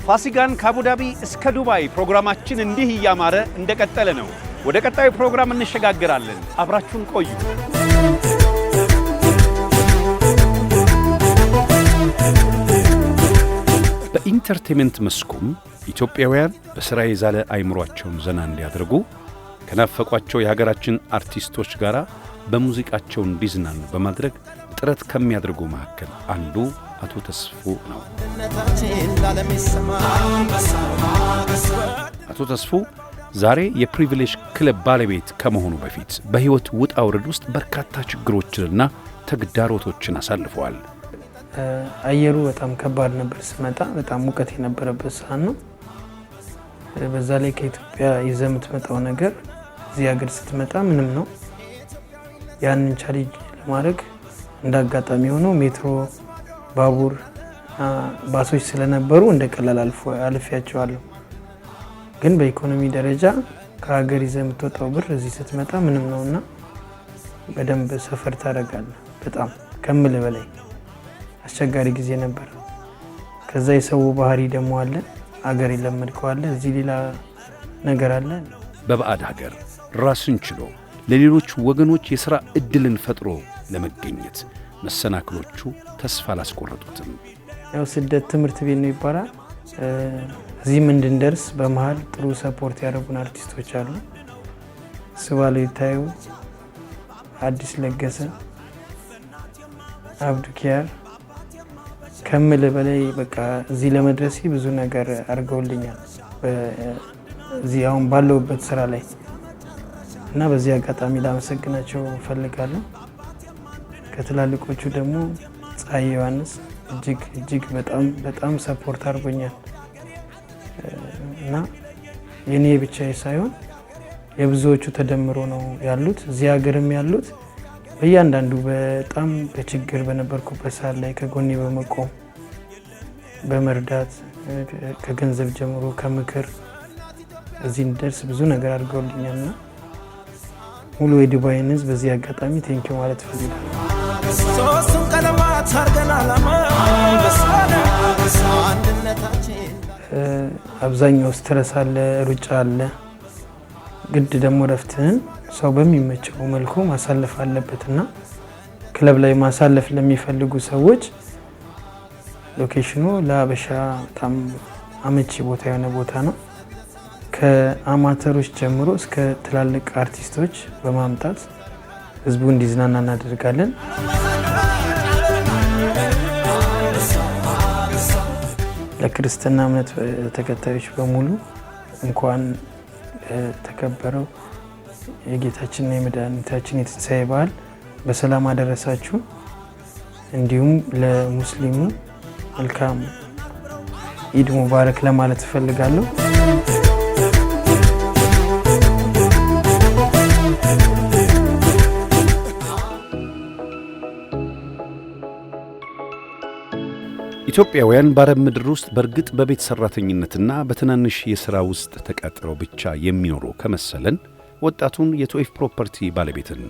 ፋሲካን ከአቡዳቢ እስከ ዱባይ ፕሮግራማችን እንዲህ እያማረ እንደቀጠለ ነው። ወደ ቀጣዩ ፕሮግራም እንሸጋገራለን። አብራችሁን ቆዩ። በኢንተርቴይንመንት መስኩም ኢትዮጵያውያን በሥራ የዛለ አይምሮአቸውን ዘና እንዲያደርጉ ከናፈቋቸው የሀገራችን አርቲስቶች ጋር በሙዚቃቸው እንዲዝናኑ በማድረግ ጥረት ከሚያደርጉ መካከል አንዱ አቶ ተስፉ ነው። አቶ ተስፉ ዛሬ የፕሪቪሌጅ ክለብ ባለቤት ከመሆኑ በፊት በሕይወት ውጣ ውረድ ውስጥ በርካታ ችግሮችንና ተግዳሮቶችን አሳልፈዋል። አየሩ በጣም ከባድ ነበር። ስመጣ በጣም ሙቀት የነበረበት ሰዓት ነው። በዛ ላይ ከኢትዮጵያ ይዘህ የምትመጣው ነገር እዚህ ሀገር ስትመጣ ምንም ነው። ያንን ቻሌንጅ ለማድረግ እንዳጋጣሚ ሆኖ ሜትሮ፣ ባቡር፣ ባሶች ስለነበሩ እንደ ቀላል አልፌያቸዋለሁ። ግን በኢኮኖሚ ደረጃ ከሀገር ይዘህ የምትወጣው ብር እዚህ ስትመጣ ምንም ነውና በደንብ ሰፈር ታደርጋለህ። በጣም ከምል በላይ አስቸጋሪ ጊዜ ነበር። ከዛ የሰው ባህሪ ደግሞ አለ፣ ሀገር ይለመድከዋል። እዚህ ሌላ ነገር አለ። በባዕድ ሀገር ራስን ችሎ ለሌሎች ወገኖች የሥራ ዕድልን ፈጥሮ ለመገኘት መሰናክሎቹ ተስፋ አላስቆረጡትም። ያው ስደት ትምህርት ቤት ነው ይባላል። እዚህም እንድንደርስ በመሃል ጥሩ ሰፖርት ያደረጉን አርቲስቶች አሉ። ስባለው ይታዩ፣ አዲስ ለገሰ፣ አብዱ ኪያር ከምል በላይ በቃ እዚህ ለመድረስ ብዙ ነገር አድርገውልኛል እዚህ አሁን ባለውበት ስራ ላይ እና በዚህ አጋጣሚ ላመሰግናቸው እፈልጋለሁ። ከትላልቆቹ ደግሞ ፀሐይ ዮሐንስ እጅግ በጣም ሰፖርት አድርጎኛል እና የኔ ብቻ ሳይሆን የብዙዎቹ ተደምሮ ነው ያሉት እዚህ ሀገርም ያሉት በእያንዳንዱ በጣም በችግር በነበርኩበት ሰዓት ላይ ከጎኔ በመቆም በመርዳት ከገንዘብ ጀምሮ ከምክር እዚህ እንደርስ ብዙ ነገር አድርገውልኛልና ሙሉ የዱባይን ሕዝብ በዚህ አጋጣሚ ቴንኪው ማለት ፈልጋለሁ። አብዛኛው ስትረስ አለ፣ ሩጫ አለ። ግድ ደግሞ ረፍትህን ሰው በሚመቸው መልኩ ማሳለፍ አለበትና ክለብ ላይ ማሳለፍ ለሚፈልጉ ሰዎች ሎኬሽኑ ለአበሻ በጣም አመቺ ቦታ የሆነ ቦታ ነው። ከአማተሮች ጀምሮ እስከ ትላልቅ አርቲስቶች በማምጣት ህዝቡ እንዲዝናና እናደርጋለን። ለክርስትና እምነት ተከታዮች በሙሉ እንኳን ተከበረው የጌታችንና የመድኃኒታችን የትንሣኤ በዓል በሰላም አደረሳችሁ። እንዲሁም ለሙስሊሙ መልካም ኢድ ሙባረክ ለማለት እፈልጋለሁ። ኢትዮጵያውያን በአረብ ምድር ውስጥ በእርግጥ በቤት ሠራተኝነትና በትናንሽ የሥራ ውስጥ ተቀጥረው ብቻ የሚኖሩ ከመሰለን ወጣቱን የቶኤፍ ፕሮፐርቲ ባለቤትን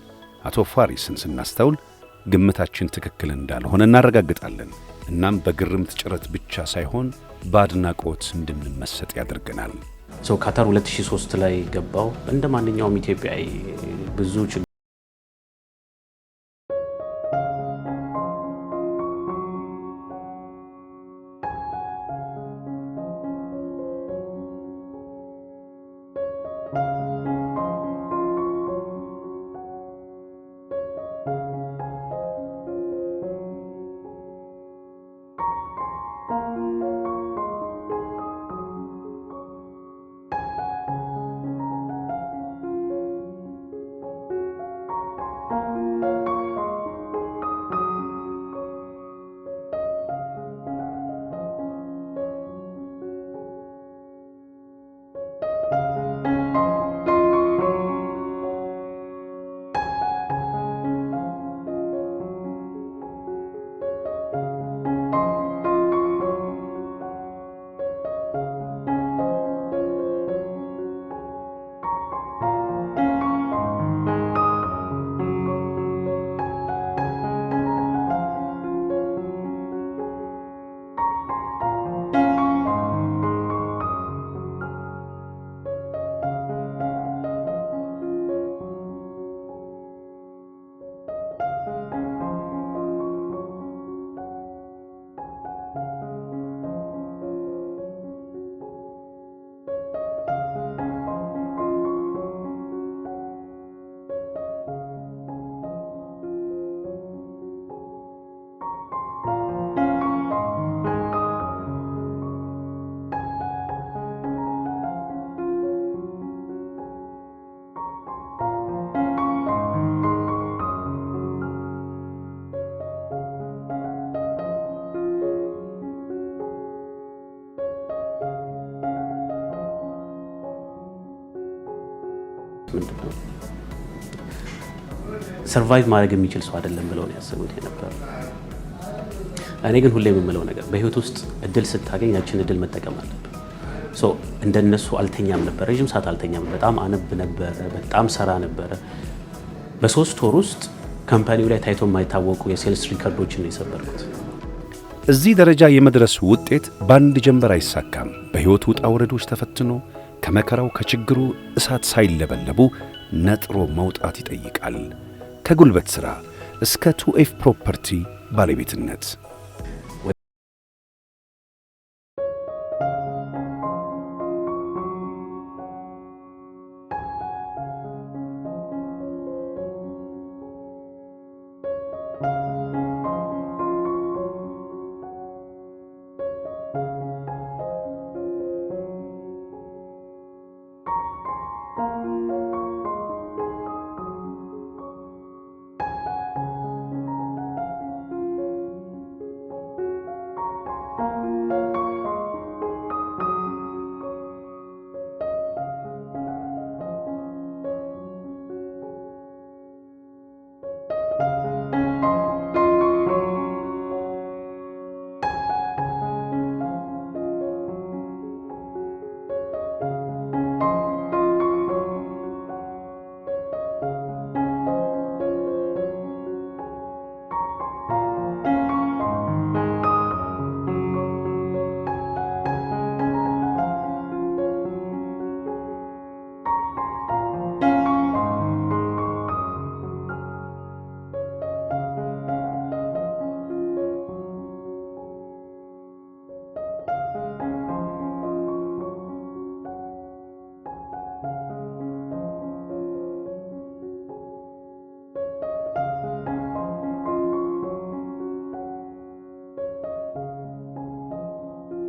አቶ ፋሪስን ስናስተውል ግምታችን ትክክል እንዳልሆነ እናረጋግጣለን። እናም በግርምት ጭረት ብቻ ሳይሆን በአድናቆት እንድንመሰጥ ያደርገናል። ካታር 2003 ላይ ገባው። እንደ ማንኛውም ኢትዮጵያዊ ብዙ ምንድነው ሰርቫይቭ ማድረግ የሚችል ሰው አይደለም ብለው ነው ያሰቡት የነበረው። እኔ ግን ሁሌ የምለው ነገር በህይወት ውስጥ እድል ስታገኝ ያችን እድል መጠቀም አለብን። እንደነሱ አልተኛም ነበር፣ ረጅም ሰዓት አልተኛም። በጣም አነብ ነበር፣ በጣም ሰራ ነበር። በ3 ወር ውስጥ ካምፓኒው ላይ ታይቶ የማይታወቁ የሴልስ ሪከርዶችን ነው የሰበርኩት። እዚህ ደረጃ የመድረስ ውጤት በአንድ ጀንበር አይሳካም። በሕይወት ውጣ ውረዶች ተፈትኖ ከመከራው ከችግሩ እሳት ሳይለበለቡ ነጥሮ መውጣት ይጠይቃል። ከጉልበት ሥራ እስከ 2F ፕሮፐርቲ ባለቤትነት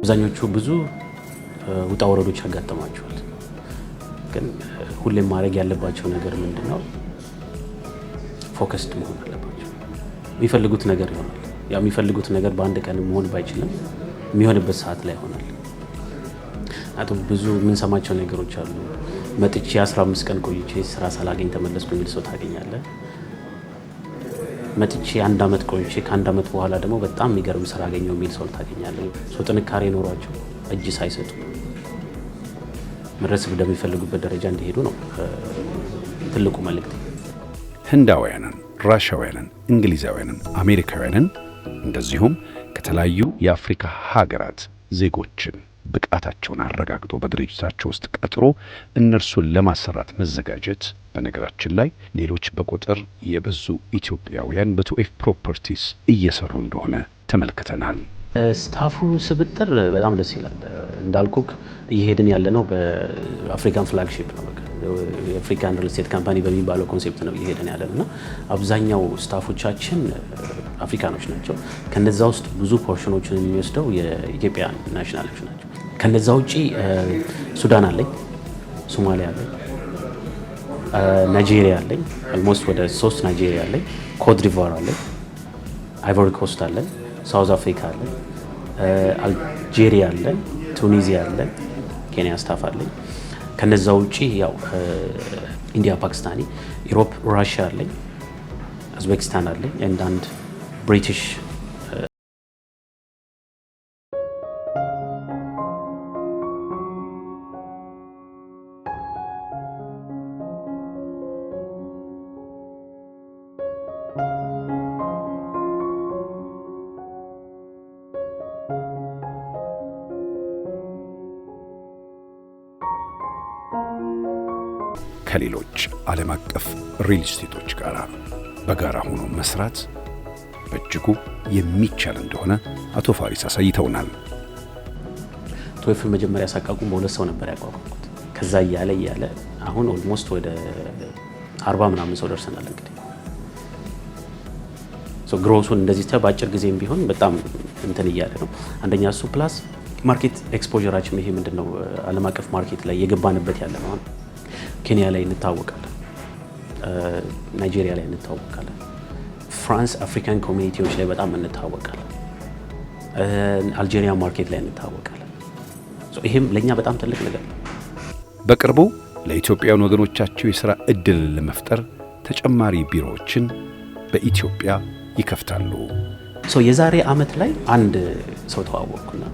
አብዛኞቹ ብዙ ውጣ ወረዶች ያጋጥማቸዋል። ግን ሁሌም ማድረግ ያለባቸው ነገር ምንድነው? ፎከስድ መሆን አለባቸው። የሚፈልጉት ነገር ይሆናል። ያው የሚፈልጉት ነገር በአንድ ቀን መሆን ባይችልም የሚሆንበት ሰዓት ላይ ይሆናል። አቶ ብዙ የምንሰማቸው ነገሮች አሉ። መጥቼ 15 ቀን ቆይቼ ስራ ሳላገኝ ተመለስኩ የሚል ሰው ታገኛለህ። መጥቼ 1 አመት ቆይቼ ከ1 አመት በኋላ ደግሞ በጣም የሚገርም ስራ አገኘው የሚል ሰው ታገኛለህ። ጥንካሬ ኖሯቸው እጅ ሳይሰጡ መድረስ ወደሚፈልጉበት ደረጃ እንዲሄዱ ነው ትልቁ መልእክት። ህንዳውያንን፣ ራሻውያንን፣ እንግሊዛውያንን፣ አሜሪካውያንን እንደዚሁም ከተለያዩ የአፍሪካ ሀገራት ዜጎችን ብቃታቸውን አረጋግጦ በድርጅታቸው ውስጥ ቀጥሮ እነርሱን ለማሰራት መዘጋጀት። በነገራችን ላይ ሌሎች በቁጥር የበዙ ኢትዮጵያውያን በ2F ፕሮፐርቲስ እየሰሩ እንደሆነ ተመልክተናል። ስታፉ ስብጥር በጣም ደስ ይላል። እንዳልኩክ እየሄድን ያለነው በአፍሪካን ፍላግሺፕ ነው። የአፍሪካን ሪል ስቴት ካምፓኒ በሚባለው ኮንሴፕት ነው እየሄድን ያለንና አብዛኛው ስታፎቻችን አፍሪካኖች ናቸው። ከነዛ ውስጥ ብዙ ፖርሽኖችን የሚወስደው የኢትዮጵያ ናሽናሎች ናቸው። ከነዛ ውጪ ሱዳን አለኝ፣ ሶማሊያ አለኝ፣ ናይጄሪያ አለኝ፣ ኦልሞስት ወደ 3 ናይጄሪያ አለኝ፣ ኮት ዲቮር አለኝ፣ አይቮሪ ኮስት አለኝ፣ ሳውዝ አፍሪካ አለኝ፣ አልጄሪያ አለኝ፣ ቱኒዚያ አለኝ፣ ኬንያ ስታፍ አለኝ። ከነዛ ውጪ ያው ኢንዲያ፣ ፓኪስታኒ፣ ዩሮፕ፣ ራሽያ አለኝ፣ ኡዝቤኪስታን አለኝ አንድ ብሪቲሽ ከሌሎች ዓለም አቀፍ ሪል ስቴቶች ጋር በጋራ ሆኖ መስራት በእጅጉ የሚቻል እንደሆነ አቶ ፋሪስ አሳይተውናል። 2F መጀመሪያ ሳቋቁም በ2 ሰው ነበር ያቋቋምኩት። ከዛ እያለ አሁን ኦልሞስት ወደ 40 ምናምን ሰው ደርሰናል። እንግዲህ ግሮሱን እንደዚህ በአጭር ጊዜም ቢሆን በጣም እንትን እያለ ነው። አንደኛ እሱ ፕላስ ማርኬት ኤክስፖዠራችን ይሄ ምንድነው ዓለም አቀፍ ማርኬት ላይ የገባንበት ያለ ነው። ኬንያ ላይ እንታወቃለን፣ ናይጄሪያ ላይ እንታወቃለን፣ ፍራንስ አፍሪካን ኮሚኒቲዎች ላይ በጣም እንታወቃለን፣ አልጄሪያ ማርኬት ላይ እንታወቃለን። ይሄም ለኛ በጣም ትልቅ ነገር ነው። በቅርቡ ለኢትዮጵያውያን ወገኖቻቸው የሥራ ዕድል ለመፍጠር ተጨማሪ ቢሮዎችን በኢትዮጵያ ይከፍታሉ። የዛሬ ዓመት ላይ አንድ ሰው ተዋወቅኩና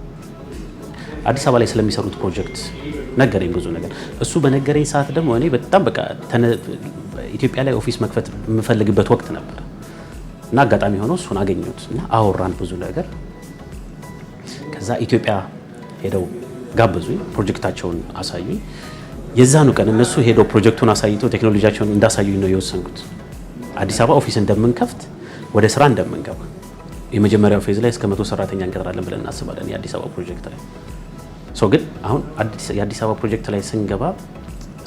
አዲስ አበባ ላይ ስለሚሰሩት ፕሮጀክት ነገረኝ ብዙ ነገር። እሱ በነገረኝ ሰዓት ደግሞ እኔ በጣም በቃ ኢትዮጵያ ላይ ኦፊስ መክፈት የምፈልግበት ወቅት ነበር እና አጋጣሚ ሆኖ እሱን አገኘሁት እና አወራን ብዙ ነገር። ከዛ ኢትዮጵያ ሄደው ጋበዙኝ፣ ፕሮጀክታቸውን አሳዩኝ። የዛኑ ቀን እነሱ ሄደው ፕሮጀክቱን አሳይቶ ቴክኖሎጂያቸውን እንዳሳዩኝ ነው የወሰንኩት። አዲስ አበባ ኦፊስ እንደምንከፍት ወደ ስራ እንደምንገባ የመጀመሪያው ፌዝ ላይ እስከ 100 ሰራተኛ እንቀጥራለን ብለን እናስባለን የአዲስ አበባ ፕሮጀክት ላይ። ግን አሁን የአዲስ አበባ ፕሮጀክት ላይ ስንገባ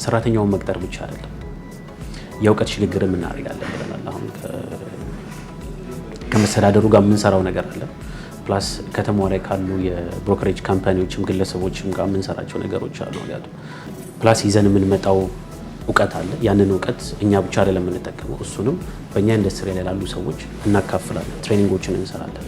ሰራተኛውን መቅጠር ብቻ አይደለም የእውቀት ሽግግርም እናደርጋለን ብለናል። አሁን ከመስተዳደሩ ጋር የምንሰራው ነገር አለ። ፕላስ ከተማው ላይ ካሉ የብሮከሬጅ ካምፓኒዎችም ግለሰቦችም ጋር የምንሰራቸው ነገሮች አሉ። ፕላስ ይዘን የምንመጣው እውቀት አለ። ያንን እውቀት እኛ ብቻ አይደለም የምንጠቀመው፣ እሱንም በእኛ ኢንዱስትሪ ላይ ላሉ ሰዎች እናካፍላለን፣ ትሬኒንጎችን እንሰራለን።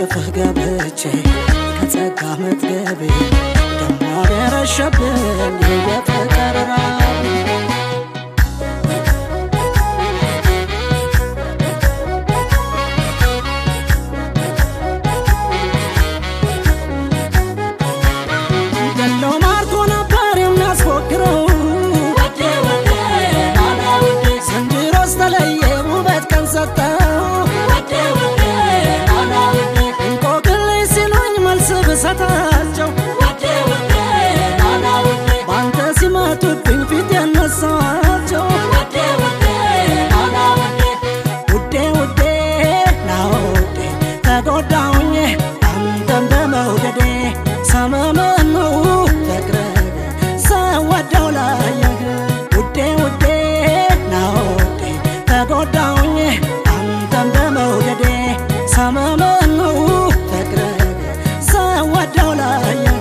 እቅፍህ ገብቼ ከጸጋ መጥገቤ ደሞ አገረሸብኝ የፍቅር ራብ ገሎ ማርኮ ነበር የሚያስፎክረው ዘንድሮስ ተለየ ውበት ቀን ሰጠው ሰታቸው ባንተ ሲመቱብኝ ፊት ያነሳቸው ውዴ ውዴ ናውዴ ተጎዳሁኝ አንተን በመውደዴ ሰመመን ነው ፍቅርህ ሰወደው ላየህ ውዴ ውዴ ናውዴ ተጎዳሁኝ አንተን በመውደዴ ሰመመን ነው ፍቅርህ ሰወደው ላየህ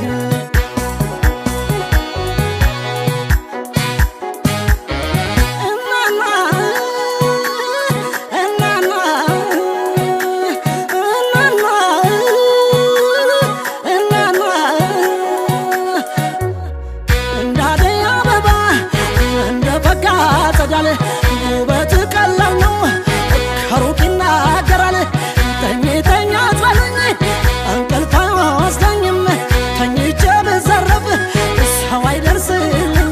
እንዳደይ አበባ እንደ ፈካ ጸዳል ውበት ቀላል ነው ከሩቅ ይናገራል ተኝተኛ አትበለኝ እንቅልፍ አይወስደኝም ተኝቼ ብዘረፍ ሰው አይደርስልኝም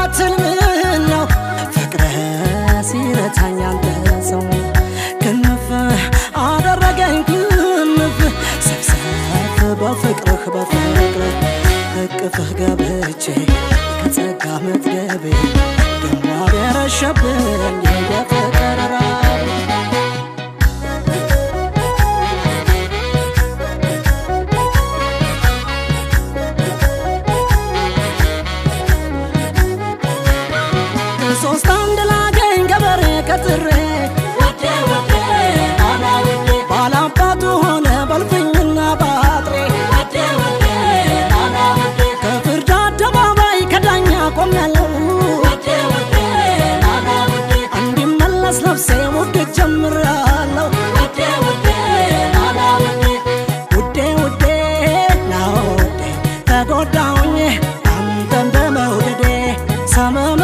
ባትልም ነው ፍቅርህ ሲረታኝ አንተ ሰው ክንፍ አደረገኝ ክንፍ ሰብሰብ በፍቅርህ እቅፍህ ገብቼ ከጸጋ መጥገቤ ደሞ አደረሸብኝ የፍቅር ራብ ሶስት አንድ ላገኝ ገበሬ ቀጥሬ ባላባቱ ሆነ በልፍኝና ባጥሬ ከፍርድ አደባባይ ከዳኛ ቆሜያለሁ እንዲመለስ ነፍሴ ውድ ጀምሬያለሁ ውዴ ውዴ ና ውዴ ተጎዳሁኝ አንተን በመውደዴ ሰመመ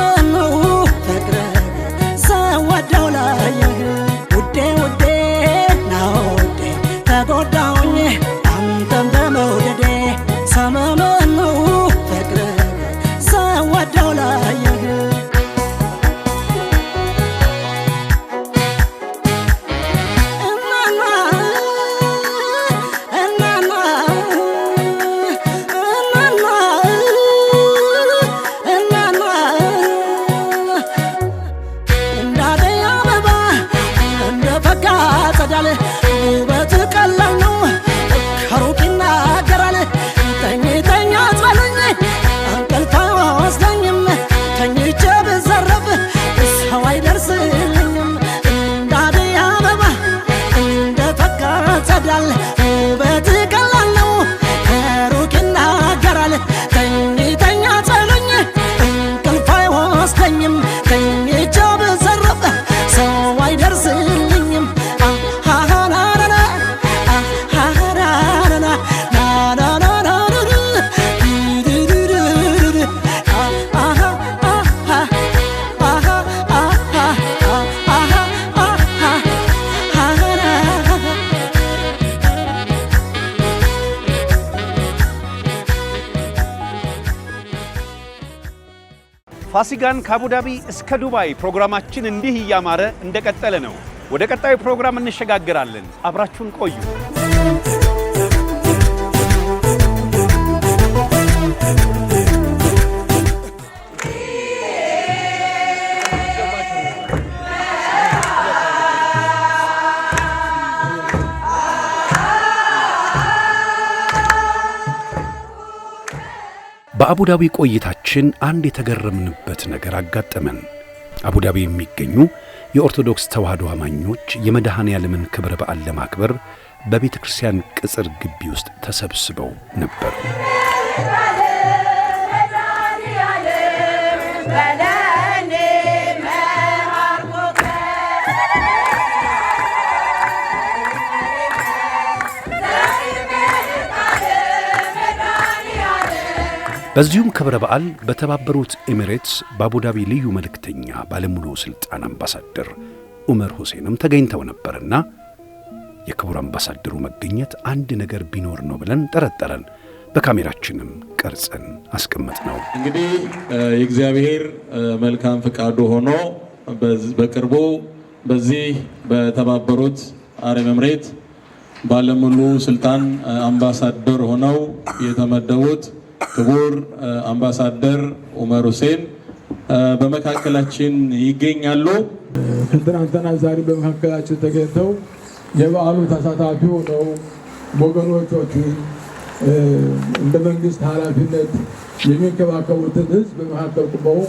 ፋሲካን ከአቡዳቢ እስከ ዱባይ ፕሮግራማችን እንዲህ እያማረ እንደቀጠለ ነው። ወደ ቀጣዩ ፕሮግራም እንሸጋግራለን። አብራችሁን ቆዩ። በአቡዳቢ ቆይታችን አንድ የተገረምንበት ነገር አጋጠመን። አቡዳቢ የሚገኙ የኦርቶዶክስ ተዋሕዶ አማኞች የመድኃኔ ዓለምን ክብረ በዓል ለማክበር በቤተ ክርስቲያን ቅጽር ግቢ ውስጥ ተሰብስበው ነበር። በዚሁም ክብረ በዓል በተባበሩት ኤሚሬትስ በአቡዳቢ ልዩ መልእክተኛ ባለሙሉ ሥልጣን አምባሳደር ዑመር ሁሴንም ተገኝተው ነበርና የክቡር አምባሳደሩ መገኘት አንድ ነገር ቢኖር ነው ብለን ጠረጠረን። በካሜራችንም ቀርጸን አስቀመጥ ነው። እንግዲህ የእግዚአብሔር መልካም ፈቃዱ ሆኖ በቅርቡ በዚህ በተባበሩት አረብ ኤሚሬት ባለሙሉ ሥልጣን አምባሳደር ሆነው የተመደቡት ክቡር አምባሳደር ዑመር ሁሴን በመካከላችን ይገኛሉ። ትናንትና ዛሬ በመካከላችን ተገኝተው የበዓሉ ተሳታፊ ሆነው ወገኖቻችን እንደ መንግስት ኃላፊነት የሚንከባከቡትን ሕዝብ በመካከል ቁመው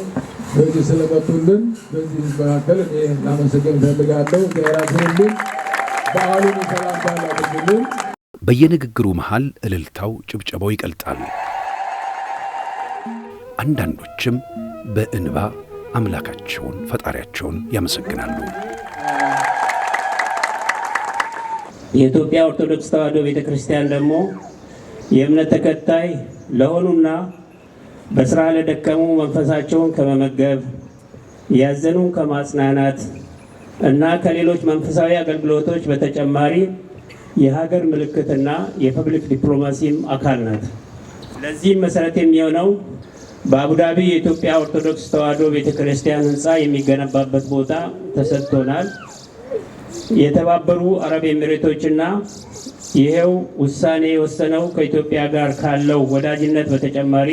በዚህ ስለመጡልን በዚህ መካከል እኔ ላመሰግን እፈልጋለሁ። ራስልን በዓሉን ሰላም ባላደርግልን። በየንግግሩ መሃል እልልታው፣ ጭብጨባው ይቀልጣል። አንዳንዶችም በእንባ አምላካቸውን ፈጣሪያቸውን ያመሰግናሉ። የኢትዮጵያ ኦርቶዶክስ ተዋሕዶ ቤተክርስቲያን ደግሞ የእምነት ተከታይ ለሆኑና በስራ ለደከሙ መንፈሳቸውን ከመመገብ ያዘኑ ከማጽናናት እና ከሌሎች መንፈሳዊ አገልግሎቶች በተጨማሪ የሀገር ምልክትና የፐብሊክ ዲፕሎማሲም አካል ናት። ለዚህም መሰረት የሚሆነው በአቡዳቢ የኢትዮጵያ ኦርቶዶክስ ተዋሕዶ ቤተክርስቲያን ህንፃ የሚገነባበት ቦታ ተሰጥቶናል። የተባበሩ አረብ ኤሚሬቶችና ይሄው ውሳኔ የወሰነው ከኢትዮጵያ ጋር ካለው ወዳጅነት በተጨማሪ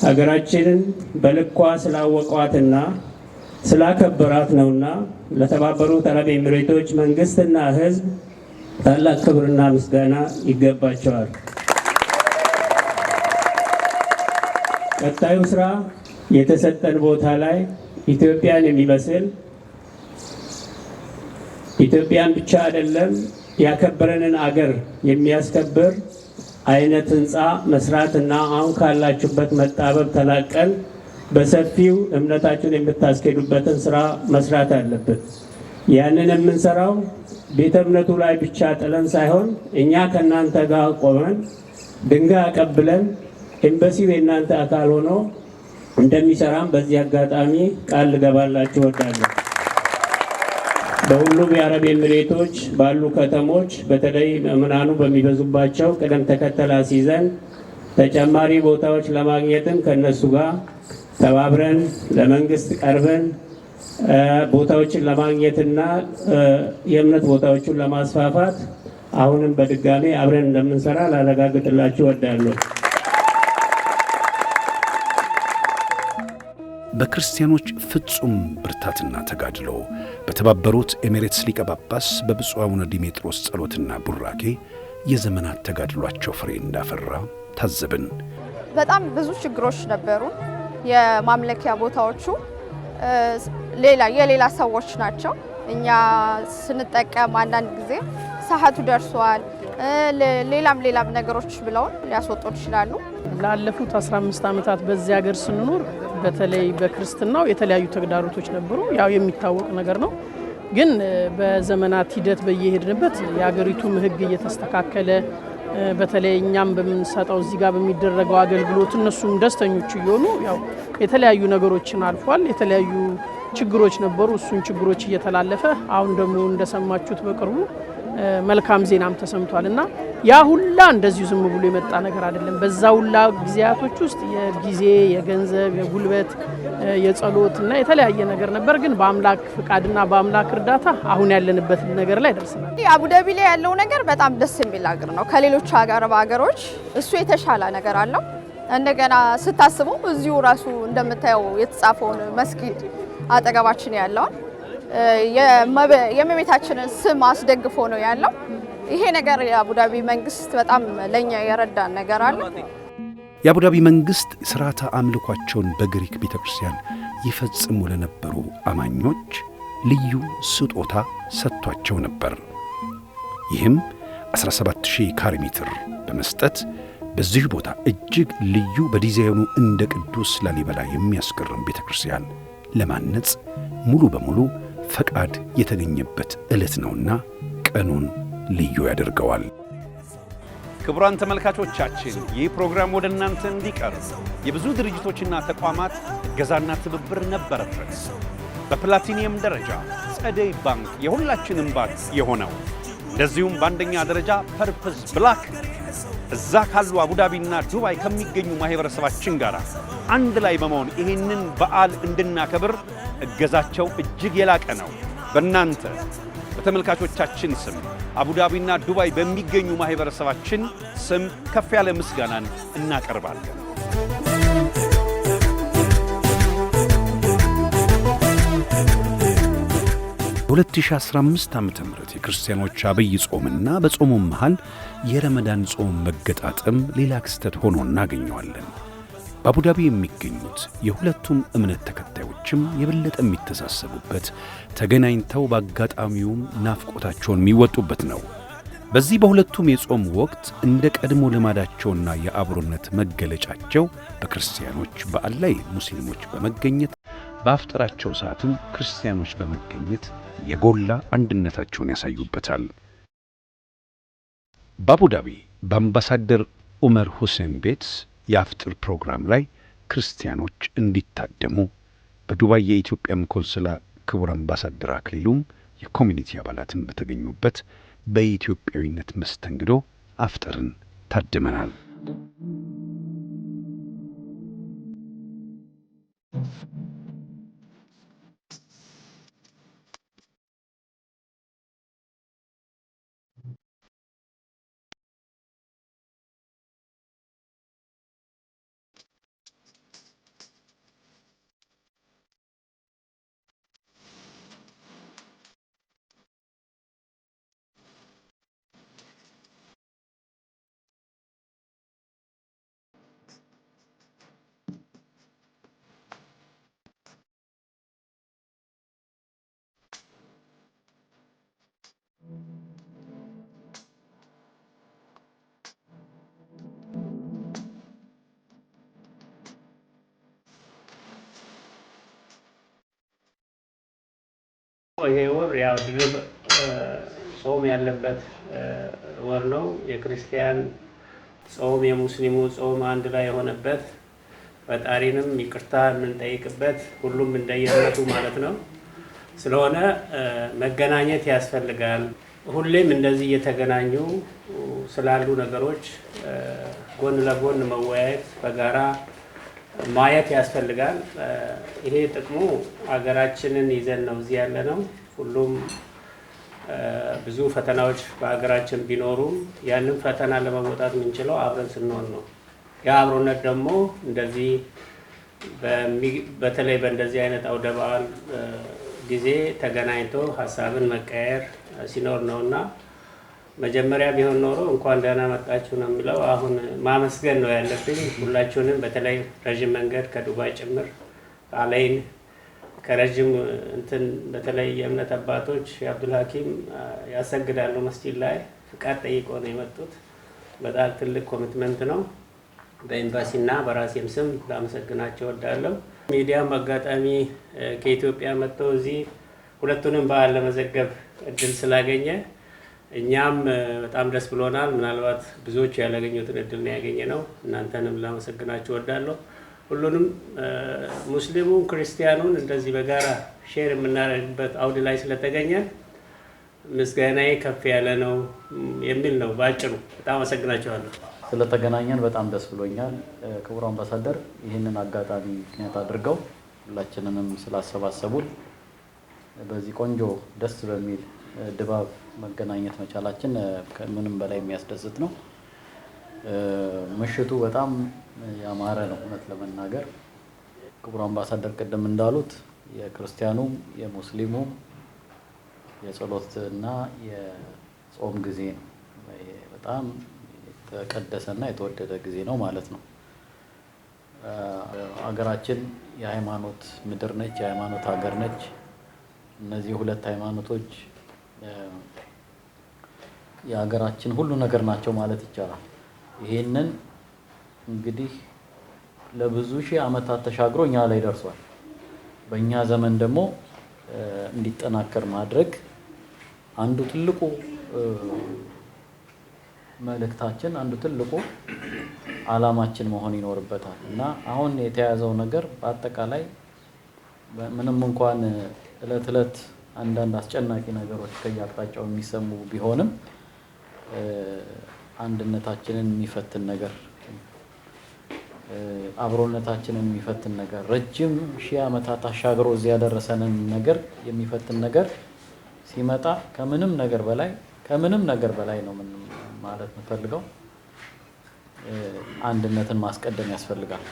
ሀገራችንን በልኳ ስላወቋትና ስላከበራት ነውና ለተባበሩት አረብ ኤሚሬቶች መንግስትና ህዝብ ታላቅ ክብርና ምስጋና ይገባቸዋል። ቀጣዩ ስራ የተሰጠን ቦታ ላይ ኢትዮጵያን የሚመስል ኢትዮጵያን ብቻ አይደለም ያከበረንን አገር የሚያስከብር አይነት ህንፃ መስራትና አሁን ካላችሁበት መጣበብ ተላቀን በሰፊው እምነታችሁን የምታስኬዱበትን ስራ መስራት አለበት። ያንን የምንሰራው ቤተ እምነቱ ላይ ብቻ ጥለን ሳይሆን እኛ ከእናንተ ጋር ቆመን ድንጋይ አቀብለን ኤምባሲው የእናንተ አካል ሆኖ እንደሚሰራም በዚህ አጋጣሚ ቃል ልገባላችሁ እወዳለሁ። በሁሉም የአረብ ኤሚሬቶች ባሉ ከተሞች በተለይ ምዕመናኑ በሚበዙባቸው ቅደም ተከተል አስይዘን ተጨማሪ ቦታዎች ለማግኘትም ከነሱ ጋር ተባብረን ለመንግስት ቀርበን ቦታዎችን ለማግኘትና የእምነት ቦታዎችን ለማስፋፋት አሁንም በድጋሚ አብረን እንደምንሰራ ላረጋግጥላችሁ እወዳለሁ። በክርስቲያኖች ፍጹም ብርታትና ተጋድሎ በተባበሩት ኤሚሬትስ ሊቀ ጳጳስ በብፁዕ አቡነ ዲሜጥሮስ ጸሎትና ቡራኬ የዘመናት ተጋድሏቸው ፍሬ እንዳፈራ ታዘብን። በጣም ብዙ ችግሮች ነበሩ። የማምለኪያ ቦታዎቹ የሌላ ሰዎች ናቸው። እኛ ስንጠቀም አንዳንድ ጊዜ ሰዓቱ ደርሷል፣ ሌላም ነገሮች ብለውን ሊያስወጡን ይችላሉ። ላለፉት 15 ዓመታት በዚህ ሀገር ስንኖር በተለይ በክርስትናው የተለያዩ ተግዳሮቶች ነበሩ። ያው የሚታወቅ ነገር ነው። ግን በዘመናት ሂደት በየሄድንበት የሀገሪቱም ሕግ እየተስተካከለ በተለይ እኛም በምንሰጠው እዚህ ጋር በሚደረገው አገልግሎት እነሱም ደስተኞች እየሆኑ ያው የተለያዩ ነገሮችን አልፏል። የተለያዩ ችግሮች ነበሩ። እሱን ችግሮች እየተላለፈ አሁን ደግሞ እንደሰማችሁት በቅርቡ መልካም ዜናም ተሰምቷል እና ያ ሁላ እንደዚሁ ዝም ብሎ የመጣ ነገር አይደለም። በዛ ሁላ ጊዜያቶች ውስጥ የጊዜ፣ የገንዘብ፣ የጉልበት፣ የጸሎት እና የተለያየ ነገር ነበር። ግን በአምላክ ፍቃድና በአምላክ እርዳታ አሁን ያለንበት ነገር ላይ ደርሰናል። አቡዳቢ ላይ ያለው ነገር በጣም ደስ የሚል ሀገር ነው። ከሌሎች ሀገሮች እሱ የተሻለ ነገር አለው። እንደገና ስታስቡ እዚሁ ራሱ እንደምታየው የተጻፈውን መስጊድ አጠገባችን ያለውን የእመቤታችንን ስም አስደግፎ ነው ያለው። ይሄ ነገር የአቡዳቢ መንግስት በጣም ለኛ የረዳን ነገር አለ። የአቡዳቢ መንግስት ስርዓተ አምልኳቸውን በግሪክ ቤተክርስቲያን ይፈጽሙ ለነበሩ አማኞች ልዩ ስጦታ ሰጥቷቸው ነበር። ይህም 17000 ካሬ ሜትር በመስጠት በዚህ ቦታ እጅግ ልዩ በዲዛይኑ እንደ ቅዱስ ላሊበላ የሚያስገርም ቤተክርስቲያን ለማነጽ ሙሉ በሙሉ ፈቃድ የተገኘበት ዕለት ነውና ቀኑን ልዩ ያደርገዋል። ክቡራን ተመልካቾቻችን ይህ ፕሮግራም ወደ እናንተ እንዲቀርብ የብዙ ድርጅቶችና ተቋማት እገዛና ትብብር ነበረበት። በፕላቲኒየም ደረጃ ጸደይ ባንክ የሁላችንም ባንክ የሆነው እንደዚሁም በአንደኛ ደረጃ ፐርፕስ ብላክ እዛ ካሉ አቡዳቢና ዱባይ ከሚገኙ ማህበረሰባችን ጋር አንድ ላይ በመሆን ይህንን በዓል እንድናከብር እገዛቸው እጅግ የላቀ ነው። በእናንተ በተመልካቾቻችን ስም አቡዳቢና ዱባይ በሚገኙ ማህበረሰባችን ስም ከፍ ያለ ምስጋናን እናቀርባለን። በ2015 ዓ.ም የክርስቲያኖች አብይ ጾምና በጾሙም መሃል የረመዳን ጾም መገጣጠም ሌላ ክስተት ሆኖ እናገኘዋለን። በአቡዳቢ የሚገኙት የሁለቱም እምነት ተከታዮችም የበለጠ የሚተሳሰቡበት ተገናኝተው በአጋጣሚውም ናፍቆታቸውን የሚወጡበት ነው። በዚህ በሁለቱም የጾም ወቅት እንደ ቀድሞ ልማዳቸውና የአብሮነት መገለጫቸው በክርስቲያኖች በዓል ላይ ሙስሊሞች በመገኘት በአፍጥራቸው ሰዓትም ክርስቲያኖች በመገኘት የጎላ አንድነታቸውን ያሳዩበታል። በአቡዳቢ በአምባሳደር ዑመር ሁሴን ቤት የአፍጥር ፕሮግራም ላይ ክርስቲያኖች እንዲታደሙ በዱባይ የኢትዮጵያም ኮንስላ ክቡር አምባሳደር አክሊሉም የኮሚኒቲ አባላትን በተገኙበት በኢትዮጵያዊነት መስተንግዶ አፍጥርን ታድመናል። ይሄ ወር ያው ድርብ ጾም ያለበት ወር ነው። የክርስቲያን ጾም የሙስሊሙ ጾም አንድ ላይ የሆነበት ፈጣሪንም ይቅርታ የምንጠይቅበት ሁሉም እንደየእምነቱ ማለት ነው ስለሆነ መገናኘት ያስፈልጋል። ሁሌም እንደዚህ እየተገናኙ ስላሉ ነገሮች ጎን ለጎን መወያየት በጋራ ማየት ያስፈልጋል። ይሄ ጥቅሙ ሀገራችንን ይዘን ነው እዚህ ያለ ነው። ሁሉም ብዙ ፈተናዎች በሀገራችን ቢኖሩም ያንን ፈተና ለመወጣት የምንችለው አብረን ስንሆን ነው። ያ አብሮነት ደግሞ እንደዚህ በተለይ በእንደዚህ አይነት አውደ በዓል ጊዜ ተገናኝቶ ሀሳብን መቀየር ሲኖር ነውና መጀመሪያ ቢሆን ኖሮ እንኳን ደህና መጣችሁ ነው የሚለው። አሁን ማመስገን ነው ያለብኝ ሁላችሁንም፣ በተለይ ረጅም መንገድ ከዱባይ ጭምር አለይን ከረጅም እንትን በተለይ የእምነት አባቶች የአብዱል ሐኪም ያሰግዳሉ መስጂድ ላይ ፍቃድ ጠይቆ ነው የመጡት። በጣም ትልቅ ኮሚትመንት ነው። በኤምባሲና በራሴም ስም ላመሰግናቸው እወዳለሁ። ሚዲያም አጋጣሚ ከኢትዮጵያ መጥተው እዚህ ሁለቱንም በዓል ለመዘገብ እድል ስላገኘ እኛም በጣም ደስ ብሎናል። ምናልባት ብዙዎች ያላገኙትን እድል ነው ያገኘ ነው። እናንተንም ላመሰግናችሁ እወዳለሁ። ሁሉንም ሙስሊሙን ክርስቲያኑን እንደዚህ በጋራ ሼር የምናደርግበት አውድ ላይ ስለተገኘን ምስጋናዬ ከፍ ያለ ነው የሚል ነው ባጭሩ። በጣም አመሰግናችኋለሁ። ስለተገናኘን በጣም ደስ ብሎኛል። ክቡር አምባሳደር ይህንን አጋጣሚ ምክንያት አድርገው ሁላችንንም ስላሰባሰቡን በዚህ ቆንጆ ደስ በሚል ድባብ መገናኘት መቻላችን ከምንም በላይ የሚያስደስት ነው። ምሽቱ በጣም ያማረ ነው እውነት ለመናገር። ክቡር አምባሳደር ቅድም እንዳሉት የክርስቲያኑም የሙስሊሙም የጸሎትና የጾም ጊዜ ነው። በጣም የተቀደሰና የተወደደ ጊዜ ነው ማለት ነው። ሀገራችን የሃይማኖት ምድር ነች፣ የሃይማኖት ሀገር ነች። እነዚህ ሁለት ሃይማኖቶች የሀገራችን ሁሉ ነገር ናቸው ማለት ይቻላል። ይሄንን እንግዲህ ለብዙ ሺህ ዓመታት ተሻግሮ እኛ ላይ ደርሷል። በእኛ ዘመን ደግሞ እንዲጠናከር ማድረግ አንዱ ትልቁ መልእክታችን፣ አንዱ ትልቁ ዓላማችን መሆን ይኖርበታል እና አሁን የተያዘው ነገር በአጠቃላይ ምንም እንኳን እለት እለት አንዳንድ አስጨናቂ ነገሮች ከየአቅጣጫው የሚሰሙ ቢሆንም አንድነታችንን የሚፈትን ነገር፣ አብሮነታችንን የሚፈትን ነገር፣ ረጅም ሺህ ዓመታት አሻግሮ እዚህ ያደረሰንን ነገር የሚፈትን ነገር ሲመጣ ከምንም ነገር በላይ ነው ማለት የምፈልገው አንድነትን ማስቀደም ያስፈልጋል።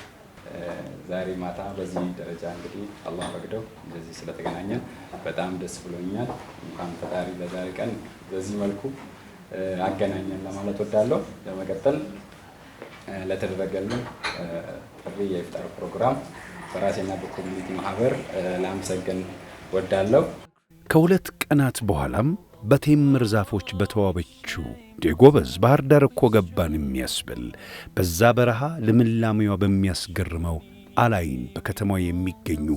ዛሬ ማታ በዚህ ደረጃ እንግዲህ አላህ ፈቅደው እንደዚህ ስለተገናኘን በጣም ደስ ብሎኛል። እንኳን ፈጣሪ በዛሬ ቀን በዚህ መልኩ አገናኘን ለማለት ወዳለሁ። ለመቀጠል ለተደረገልን ጥሪ የኢፍጣር ፕሮግራም በራሴና በኮሚኒቲ ማህበር ላመሰግን ወዳለሁ። ከሁለት ቀናት በኋላም በቴምር ዛፎች በተዋበችው ጎበዝ ባህር ዳር እኮ ገባን የሚያስብል በዛ በረሃ ልምላሜዋ በሚያስገርመው አላይን በከተማው የሚገኙ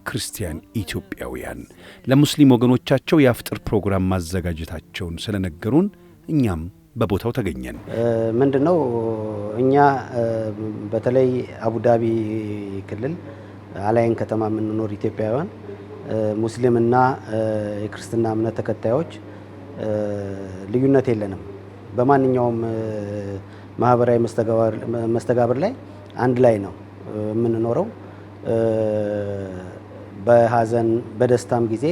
ክርስቲያን ኢትዮጵያውያን ለሙስሊም ወገኖቻቸው የአፍጥር ፕሮግራም ማዘጋጀታቸውን ስለነገሩን እኛም በቦታው ተገኘን። ምንድነው እኛ በተለይ አቡዳቢ ክልል አላይን ከተማ የምንኖር ኢትዮጵያውያን ሙስሊምና የክርስትና እምነት ተከታዮች ልዩነት የለንም። በማንኛውም ማህበራዊ መስተጋብር ላይ አንድ ላይ ነው የምንኖረው። በሀዘን በደስታም ጊዜ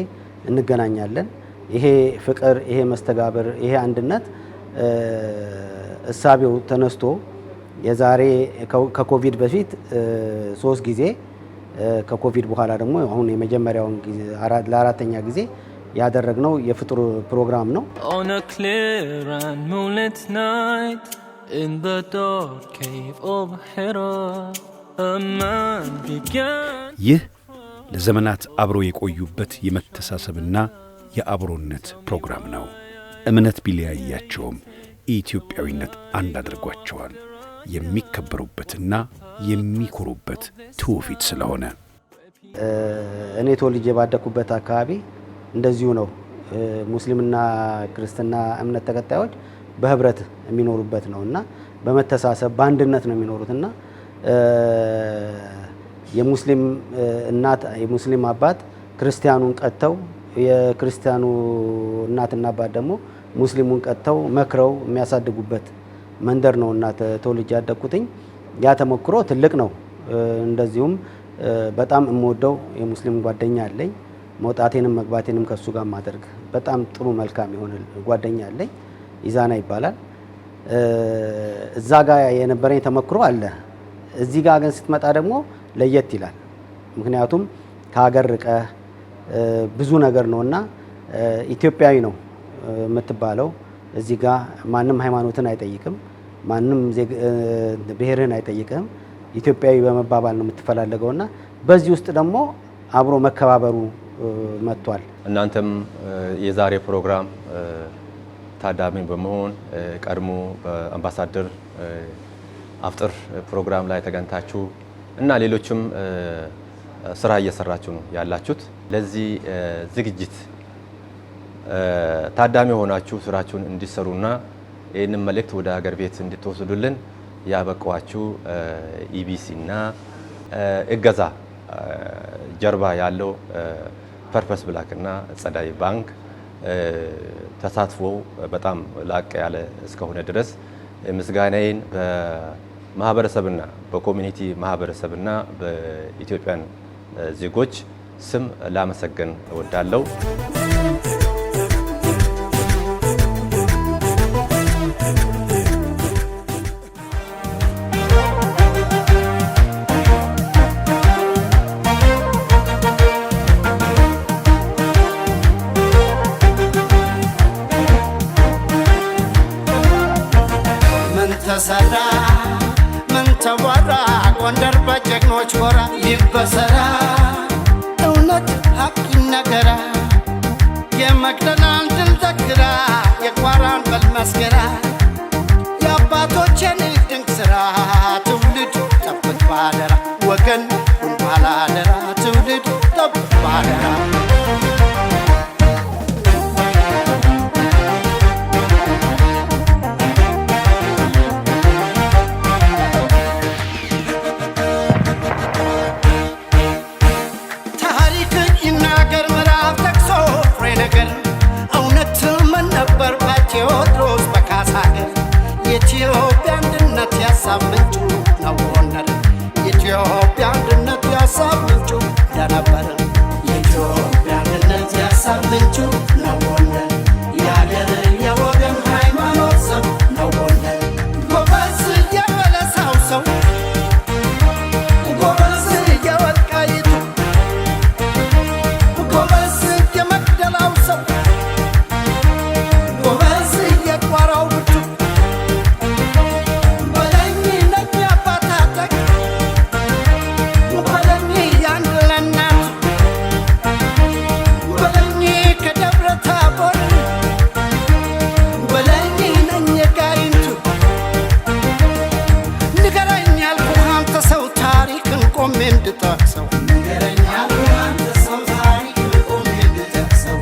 እንገናኛለን። ይሄ ፍቅር፣ ይሄ መስተጋብር፣ ይሄ አንድነት እሳቤው ተነስቶ የዛሬ ከኮቪድ በፊት 3 ጊዜ ከኮቪድ በኋላ ደግሞ አሁን የመጀመሪያውን ጊዜ ለአራተኛ ጊዜ ያደረግነው የፍጡር ፕሮግራም ነው። ይህ ለዘመናት አብረው የቆዩበት የመተሳሰብና የአብሮነት ፕሮግራም ነው። እምነት ቢለያያቸውም ኢትዮጵያዊነት አንድ አድርጓቸዋል። የሚከበሩበትና የሚኮሩበት ትውፊት ስለሆነ እኔ ተወልጄ ባደኩበት አካባቢ እንደዚሁ ነው። ሙስሊምና ክርስትና እምነት ተከታዮች በህብረት የሚኖሩበት ነውና በመተሳሰብ በአንድነት ነው የሚኖሩትና የሙስሊም እናት የሙስሊም አባት ክርስቲያኑን ቀጥተው የክርስቲያኑ እናትና አባት ደግሞ ሙስሊሙን ቀጥተው መክረው የሚያሳድጉበት መንደር ነው እና ተወልጄ ያደኩትኝ። ያ ተሞክሮ ትልቅ ነው። እንደዚሁም በጣም የምወደው የሙስሊም ጓደኛ አለኝ። መውጣቴንም መግባቴንም ከሱ ጋር ማድረግ በጣም ጥሩ መልካም የሆነ ጓደኛ አለኝ። ኢዛና ይባላል። እዛ ጋር የነበረኝ ተሞክሮ አለ። እዚህ ጋር ግን ስትመጣ ደግሞ ለየት ይላል። ምክንያቱም ከሀገር ርቀህ ብዙ ነገር ነውና ኢትዮጵያዊ ነው የምትባለው። እዚህ ጋር ማንም ሃይማኖትን አይጠይቅም፣ ማንም ብሔርህን አይጠይቅም። ኢትዮጵያዊ በመባባል ነው የምትፈላለገውና በዚህ ውስጥ ደግሞ አብሮ መከባበሩ መጥቷል። እናንተም የዛሬ ፕሮግራም ታዳሚ በመሆን ቀድሞ በአምባሳደር አፍጥር ፕሮግራም ላይ ተገኝታችሁ እና ሌሎችም ስራ እየሰራችሁ ነው ያላችሁት። ለዚህ ዝግጅት ታዳሚ ሆናችሁ ስራችሁን እንዲሰሩና ይህንን መልእክት ወደ ሀገር ቤት እንድትወስዱልን ያበቃችሁ ኢቢሲ እና እገዛ ጀርባ ያለው ፐርፐስ ብላክ እና ጸዳይ ባንክ ተሳትፎ በጣም ላቅ ያለ እስከሆነ ድረስ ምስጋናዬን በማህበረሰብና በኮሚኒቲ ማህበረሰብና በኢትዮጵያን ዜጎች ስም ላመሰግን እወዳለሁ። ተሰራ ምን ተወራ ጎንደር በጀግኖች ወራ ይበሰራ እውነት ሀቅ ይነገራ የመቅደላን ድል ዘክራ የቋራን በል መስገራ የአባቶችን ድንቅ ስራ ትውልድ ጠብቅ ባደራ ወገን ሁን ባላደራ ትውልድ ጠብቅ ባደራ የኢትዮጵያ አንድነት ያሳብ ምንጩ ነው ጎንደር የኢትዮጵያ አንድነት ያሳብ ምንጩ እንደነበር የኢትዮጵያ አንድነት ያሳብ ምንጩ ነው ጎንደር የአገር የወገን ሃይማኖት ሰው ነው ጎንደር ጎበዝ የበለሳው ሰው ጎበዝ የወልቃይቱ ጎበዝ የመቅደላው ሰው ጎበዝ የቋራው ብቱ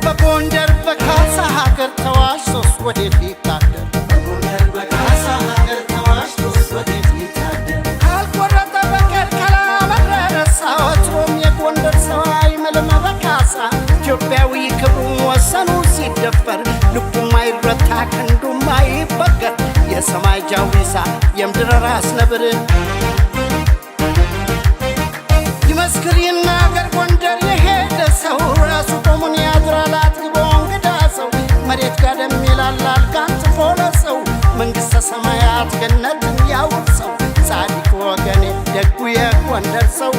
በጎንደር በካሳ ሀገር ተዋሽ ሶስት ወዴት ይታደር በካሳ ሀገር ተዋሽ ሶስት ወዴት ይታደር ካልቆረጠ በቀር ካላመረረሳ ወትሮም የጎንደር ሰው አይምልም በካሳ ኢትዮጵያዊ ክብሩ ወሰኑ ሲደፈር ልቡም አይረታ ክንዱም አይበገር የሰማይ ጃዊሳ የምድር ራስ ነብር ይመስክ ሰማያት ገነትን ያውርሰው ጻድቅ ወገኔ ደጉ የጎንደር ሰው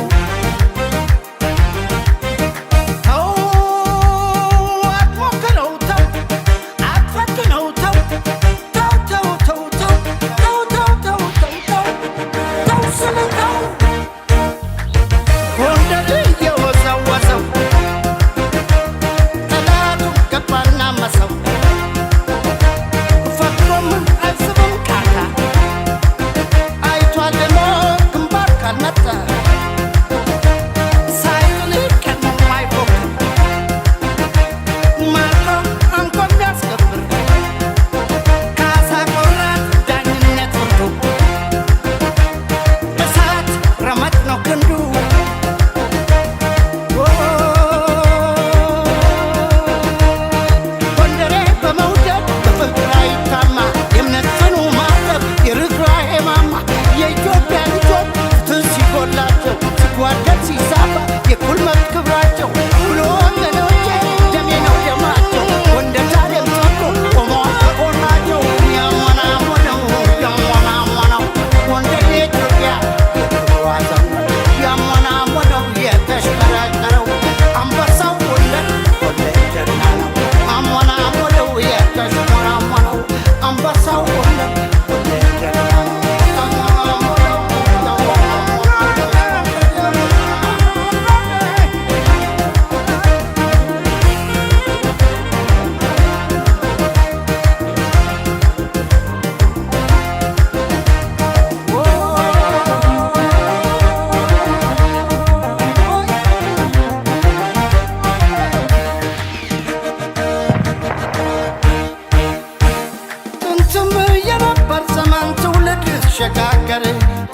ሸጋገር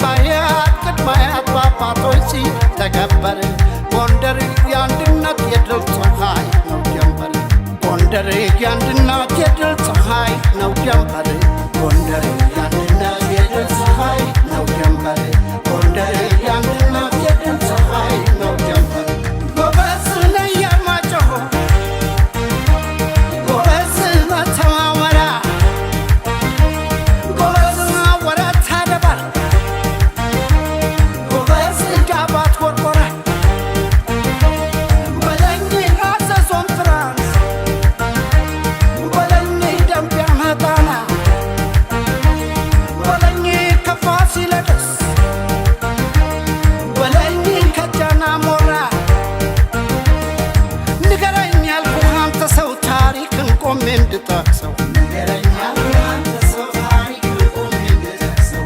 ባያት ቅድማያት ባባቶች ተገበር ጎንደር የአንድነት የድል ፀሐይ ነው ጀንበር ጎንደር የአንድነት የድል ፀሐይ ነው ጀንበር ጎንደር የአንድነት የድል ፀሐይ ነው ጀንበር ጎንደር የአንድነት የድል ፀሐይ ነው ጀንበር ጎበዝ ነኝ የማጨሆ ጎበዝ ተማወራ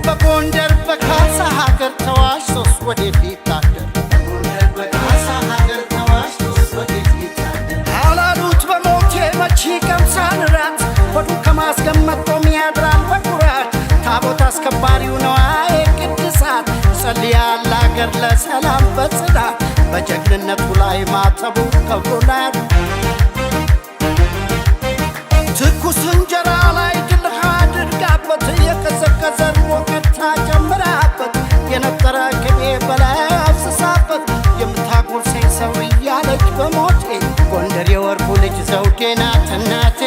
በጎንደር በካሳ ሀገር ተዋሽ ሶስት ወደፊት ታደር አላሉት በሞቴ መቼ ቀምሳል ራት ሆዱ ከማስገመት ቆም ያድራል በኩራት ታቦት አስከባሪው ነው አይ ቅድሳት ጸልያል አገር ለሰላም በጽዳት በጀግንነቱ ላይ ማተቡ ከብሮላት ትኩስ እንጀራ ላይ ድልህ አድርጋበት የቀዘቀዘ ወቀታ ጨምራበት የነጠረ ቅቤ በላይ አፍስሳበት የምታጎርሰኝ ሰው እያለች በሞቴ ጎንደር የወርቁ ልጅ ዘውዴ ናት እናቴ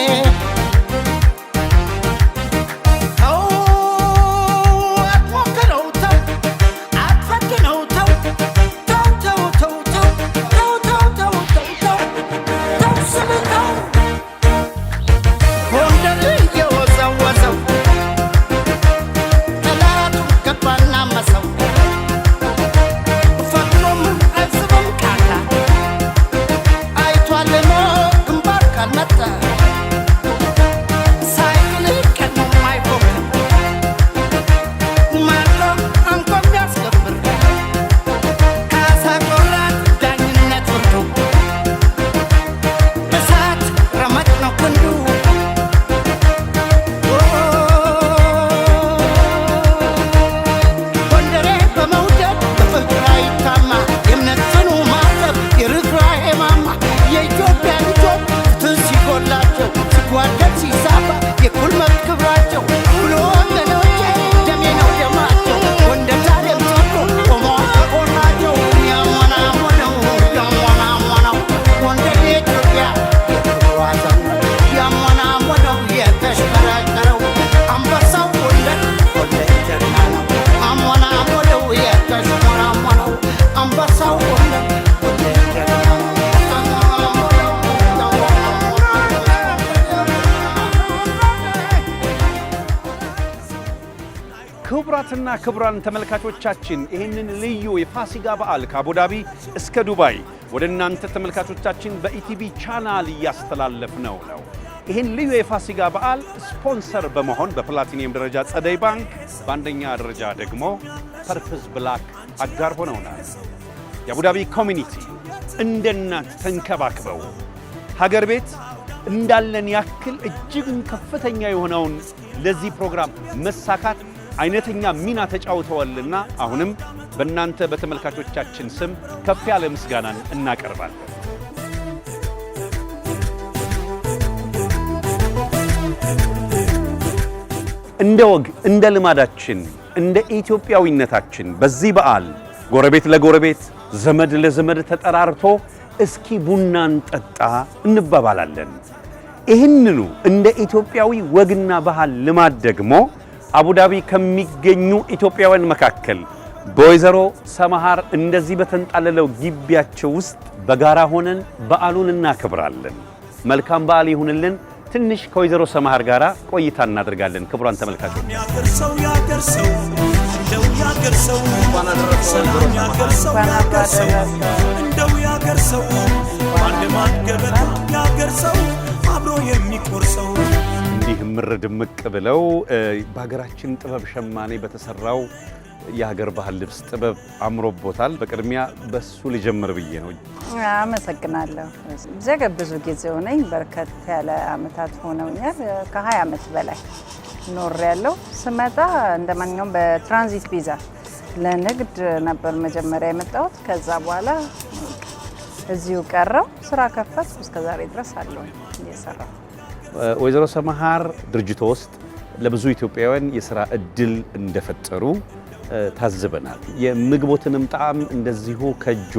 ክቡራትና ክቡራን ተመልካቾቻችን ይህንን ልዩ የፋሲጋ በዓል ከአቡዳቢ እስከ ዱባይ ወደ እናንተ ተመልካቾቻችን በኢቲቪ ቻናል እያስተላለፍነው ነው። ይህን ልዩ የፋሲጋ በዓል ስፖንሰር በመሆን በፕላቲኒየም ደረጃ ጸደይ ባንክ፣ በአንደኛ ደረጃ ደግሞ ፐርፕስ ብላክ አጋር ሆነውናል። የአቡዳቢ ኮሚኒቲ እንደ እናት ተንከባክበው ሀገር ቤት እንዳለን ያክል እጅግን ከፍተኛ የሆነውን ለዚህ ፕሮግራም መሳካት አይነተኛ ሚና ተጫውተዋልና አሁንም በእናንተ በተመልካቾቻችን ስም ከፍ ያለ ምስጋናን እናቀርባለን። እንደ ወግ እንደ ልማዳችን እንደ ኢትዮጵያዊነታችን በዚህ በዓል ጎረቤት ለጎረቤት ዘመድ ለዘመድ ተጠራርቶ እስኪ ቡናን ጠጣ እንባባላለን። ይህንኑ እንደ ኢትዮጵያዊ ወግና ባህል ልማድ ደግሞ አቡዳቢ ከሚገኙ ኢትዮጵያውያን መካከል በወይዘሮ ሰመሃር እንደዚህ በተንጣለለው ግቢያቸው ውስጥ በጋራ ሆነን በዓሉን እናከብራለን። መልካም በዓል ይሁንልን። ትንሽ ከወይዘሮ ሰመሃር ጋራ ቆይታ እናደርጋለን። ክቡራን ተመልካቾች እንዲህ ምር ድምቅ ብለው በሀገራችን ጥበብ ሸማኔ በተሰራው የሀገር ባህል ልብስ ጥበብ አምሮቦታል። በቅድሚያ በሱ ልጀምር ብዬ ነው። አመሰግናለሁ። እዚያ ብዙ ጊዜ ሆነኝ፣ በርከት ያለ አመታት ሆነውኛል። ከ20 አመት በላይ ኖሬያለሁ። ስመጣ እንደማንኛውም በትራንዚት ቪዛ ለንግድ ነበር መጀመሪያ የመጣሁት። ከዛ በኋላ እዚሁ ቀረው፣ ስራ ከፈትኩ። እስከዛሬ ድረስ አለሁ እየሰራሁ። ወይዘሮ ሰመሃር ድርጅቶ ውስጥ ለብዙ ኢትዮጵያውያን የሥራ እድል እንደፈጠሩ ታዝበናል። የምግቦትንም ጣዕም እንደዚሁ ከእጆ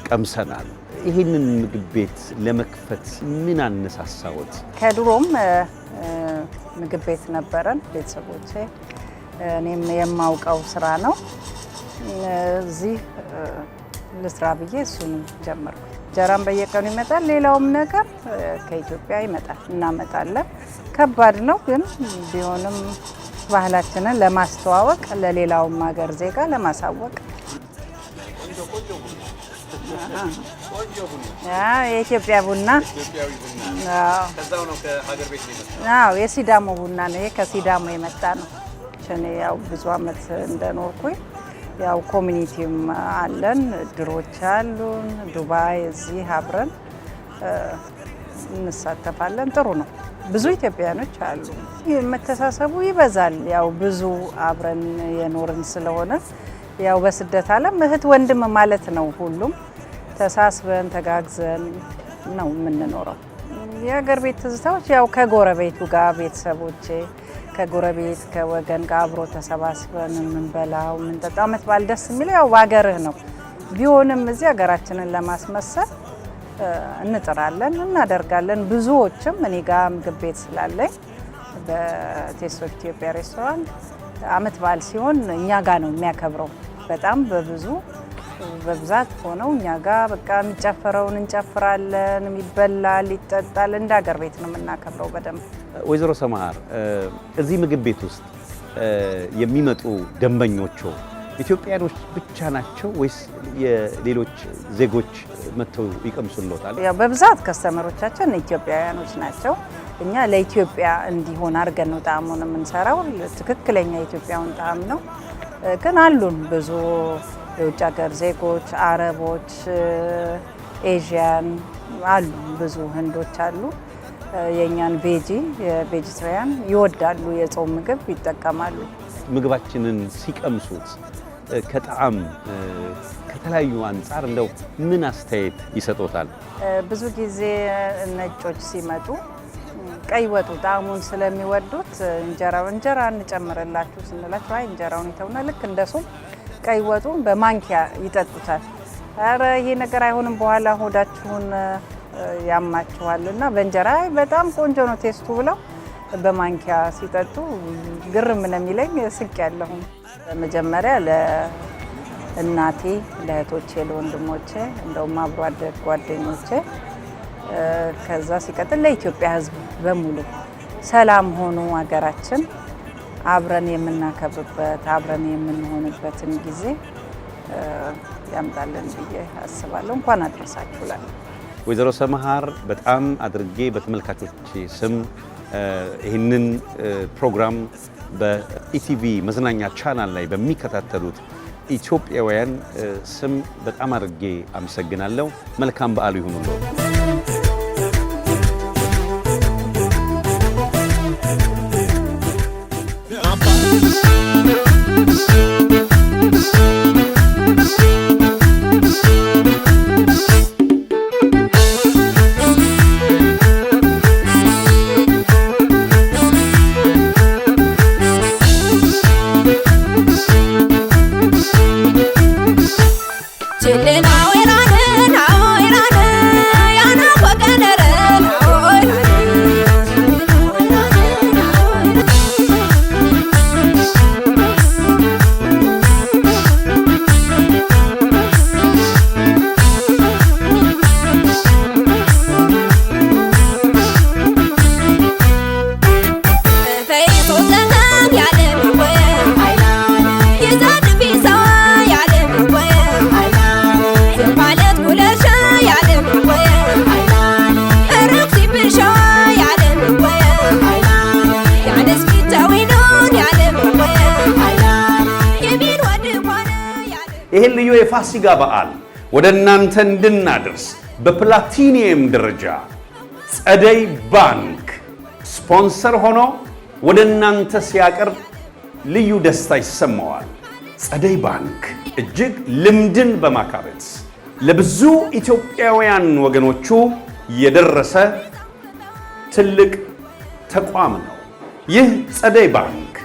ቀምሰናል። ይህንን ምግብ ቤት ለመክፈት ምን አነሳሳዎት? ከድሮም ምግብ ቤት ነበረን ቤተሰቦቼ፣ እኔም የማውቀው ስራ ነው። እዚህ ልስራ ብዬ እሱን ጀመርኩ። እንጀራም በየቀኑ ይመጣል፣ ሌላውም ነገር ከኢትዮጵያ ይመጣል፣ እናመጣለን። ከባድ ነው ግን ቢሆንም ባህላችንን ለማስተዋወቅ ለሌላውም ሀገር ዜጋ ለማሳወቅ የኢትዮጵያ ቡና የሲዳሞ ቡና ነው። ይሄ ከሲዳሞ የመጣ ነው። እኔ ያው ብዙ አመት እንደኖርኩኝ ያው ኮሚኒቲም አለን፣ ድሮች አሉን። ዱባይ እዚህ አብረን እንሳተፋለን። ጥሩ ነው። ብዙ ኢትዮጵያኖች አሉ። መተሳሰቡ ይበዛል። ያው ብዙ አብረን የኖርን ስለሆነ ያው በስደት ዓለም እህት ወንድም ማለት ነው። ሁሉም ተሳስበን ተጋግዘን ነው የምንኖረው። የሀገር ቤት ትዝታዎች ያው ከጎረቤቱ ጋር ቤተሰቦቼ ከጎረቤት ከወገን ጋር አብሮ ተሰባስበን የምንበላው የምንጠጣው አመት በዓል ደስ የሚለው ያው በሀገርህ ነው። ቢሆንም እዚህ ሀገራችንን ለማስመሰል እንጥራለን፣ እናደርጋለን። ብዙዎችም እኔ ጋር ምግብ ቤት ስላለኝ በቴስት ኦፍ ኢትዮጵያ ሬስቶራንት አመት በዓል ሲሆን እኛ ጋር ነው የሚያከብረው። በጣም በብዛት ሆነው እኛ ጋር በቃ የሚጨፈረውን እንጨፍራለን፣ ይበላል፣ ይጠጣል። እንደ ሀገር ቤት ነው የምናከብረው በደንብ። ወይዘሮ ሰመሃር እዚህ ምግብ ቤት ውስጥ የሚመጡ ደንበኞቹ ኢትዮጵያኖች ብቻ ናቸው ወይስ የሌሎች ዜጎች መጥተው ይቀምሱልዎታል? ያው በብዛት ከስተመሮቻችን ኢትዮጵያውያኖች ናቸው። እኛ ለኢትዮጵያ እንዲሆን አድርገን ነው ጣዕሙን የምንሰራው። ትክክለኛ የኢትዮጵያውን ጣዕም ነው። ግን አሉን ብዙ የውጭ ሀገር ዜጎች፣ አረቦች፣ ኤዥያን አሉ፣ ብዙ ህንዶች አሉ። የእኛን ቬጂትሪያን ይወዳሉ፣ የጾም ምግብ ይጠቀማሉ። ምግባችንን ሲቀምሱት ከጣዕም ከተለያዩ አንጻር እንደው ምን አስተያየት ይሰጦታል? ብዙ ጊዜ ነጮች ሲመጡ ቀይ ወጡ ጣዕሙን ስለሚወዱት እንጀራ እንጨምርላችሁ ስንላችሁ አይ እንጀራውን ይተውና ልክ እንደሱ ቀይ ወጡን በማንኪያ ይጠጡታል። ኧረ ይሄ ነገር አይሆንም በኋላ ሆዳችሁን ያማችኋልና በእንጀራ በጣም ቆንጆ ነው ቴስቱ ብለው በማንኪያ ሲጠጡ ግርም ነው የሚለኝ። ስቅ ያለሁም በመጀመሪያ ለእናቴ፣ ለእህቶቼ፣ ለወንድሞቼ እንደውም አብሮ አደግ ጓደኞቼ፣ ከዛ ሲቀጥል ለኢትዮጵያ ሕዝብ በሙሉ ሰላም ሆኖ ሀገራችን አብረን የምናከብርበት አብረን የምንሆንበትን ጊዜ ያምጣልን ብዬ አስባለሁ። እንኳን አደረሳችሁ እላለሁ። ወይዘሮ ሰመሃር በጣም አድርጌ በተመልካቾች ስም ይህንን ፕሮግራም በኢቲቪ መዝናኛ ቻናል ላይ በሚከታተሉት ኢትዮጵያውያን ስም በጣም አድርጌ አመሰግናለሁ። መልካም በዓሉ ይሁንልዎ። ይሄን ልዩ የፋሲካ በዓል ወደ እናንተ እንድናደርስ በፕላቲኒየም ደረጃ ጸደይ ባንክ ስፖንሰር ሆኖ ወደ እናንተ ሲያቀርብ ልዩ ደስታ ይሰማዋል። ጸደይ ባንክ እጅግ ልምድን በማካበት ለብዙ ኢትዮጵያውያን ወገኖቹ የደረሰ ትልቅ ተቋም ነው። ይህ ጸደይ ባንክ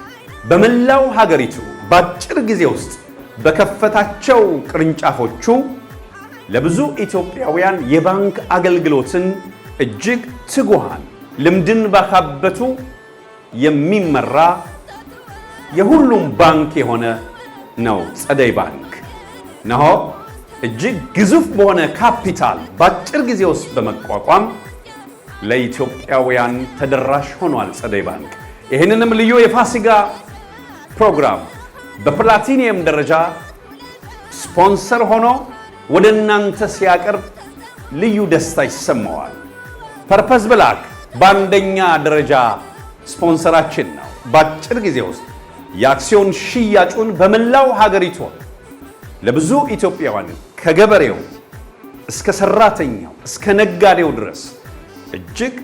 በመላው ሀገሪቱ በአጭር ጊዜ ውስጥ በከፈታቸው ቅርንጫፎቹ ለብዙ ኢትዮጵያውያን የባንክ አገልግሎትን እጅግ ትጉሃን ልምድን ባካበቱ የሚመራ የሁሉም ባንክ የሆነ ነው ጸደይ ባንክ። ነሆ እጅግ ግዙፍ በሆነ ካፒታል በአጭር ጊዜ ውስጥ በመቋቋም ለኢትዮጵያውያን ተደራሽ ሆኗል ጸደይ ባንክ። ይህንንም ልዩ የፋሲካ ፕሮግራም በፕላቲኒየም ደረጃ ስፖንሰር ሆኖ ወደ እናንተ ሲያቀርብ ልዩ ደስታ ይሰማዋል። ፐርፐዝ ብላክ በአንደኛ ደረጃ ስፖንሰራችን ነው። በአጭር ጊዜ ውስጥ የአክሲዮን ሽያጩን በመላው ሀገሪቱ ለብዙ ኢትዮጵያውያን ከገበሬው እስከ ሰራተኛው እስከ ነጋዴው ድረስ እጅግ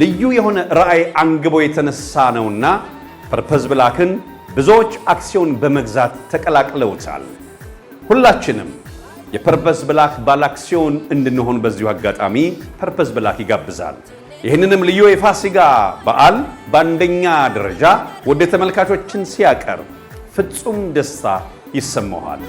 ልዩ የሆነ ራዕይ አንግቦ የተነሳ ነውና ፐርፐዝ ብላክን ብዙዎች አክሲዮን በመግዛት ተቀላቅለውታል። ሁላችንም የፐርፐዝ ብላክ ባለ አክሲዮን እንድንሆን በዚሁ አጋጣሚ ፐርፐዝ ብላክ ይጋብዛል። ይህንንም ልዩ የፋሲካ በዓል በአንደኛ ደረጃ ወደ ተመልካቾችን ሲያቀርብ ፍጹም ደስታ ይሰማዋል።